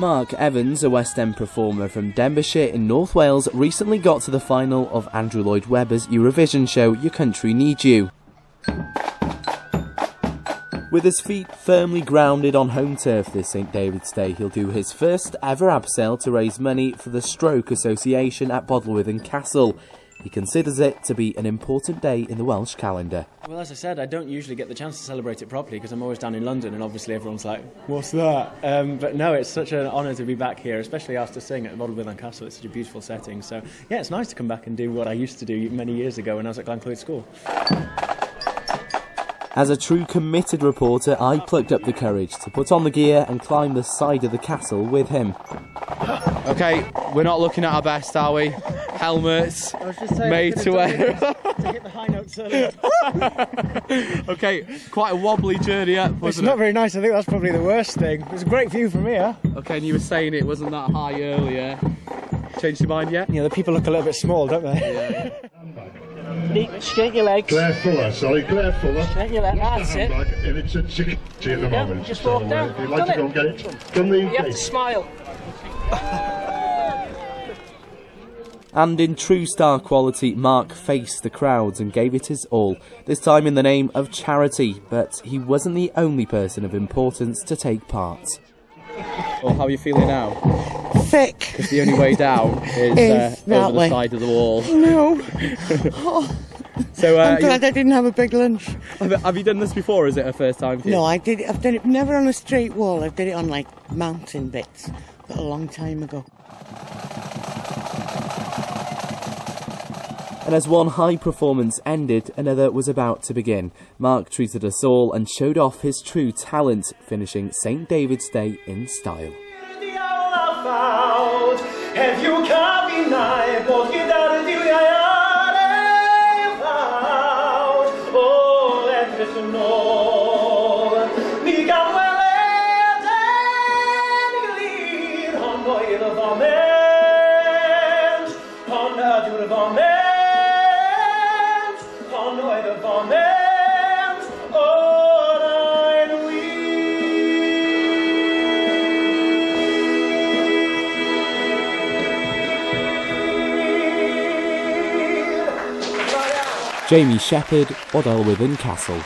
Mark Evans, a West End performer from Denbighshire in North Wales, recently got to the final of Andrew Lloyd Webber's Eurovision show Your Country Needs You. With his feet firmly grounded on home turf this St David's Day, he'll do his first ever abseil to raise money for the Stroke Association at Bodelwyddan Castle. He considers it to be an important day in the Welsh calendar. Well, as I said, I don't usually get the chance to celebrate it properly because I'm always down in London and obviously everyone's like, what's that? But no, it's such an honour to be back here, especially after staying at Bodelwyddan Castle. It's such a beautiful setting. So yeah, it's nice to come back and do what I used to do many years ago when I was at Glenclwyd School. As a true committed reporter, I plucked up the courage to put on the gear and climb the side of the castle with him. Okay, we're not looking at our best, are we? Helmets, made to wear. To hit the high notes earlier. Okay, quite a wobbly journey up, wasn't it? It's not very nice, I think that's probably the worst thing. It's a great view from here. Okay, and you were saying it wasn't that high earlier. Changed your mind yet? Yeah, the people look a little bit small, don't they? Yeah. Straighten your legs. Claire Fuller, sorry, Claire Fuller. Straighten your legs, that's it. And it's a chicken at the moment. Just walk down. If you'd like to go and get it from the You have to smile. And in true star quality, Mark faced the crowds and gave it his all, this time in the name of charity, but he wasn't the only person of importance to take part. Well, how are you feeling now? Thick. Because the only way down is over the side of the wall. No. Oh. So, I'm glad I didn't have a big lunch. Have you done this before, or is it a first time for you? No, I've done it never on a straight wall. I've done it on like mountain bits, but a long time ago. And as one high performance ended, another was about to begin. Mark treated us all and showed off his true talent, finishing St David's Day in style. Jamie Shepherd, Bodelwyddan Castle.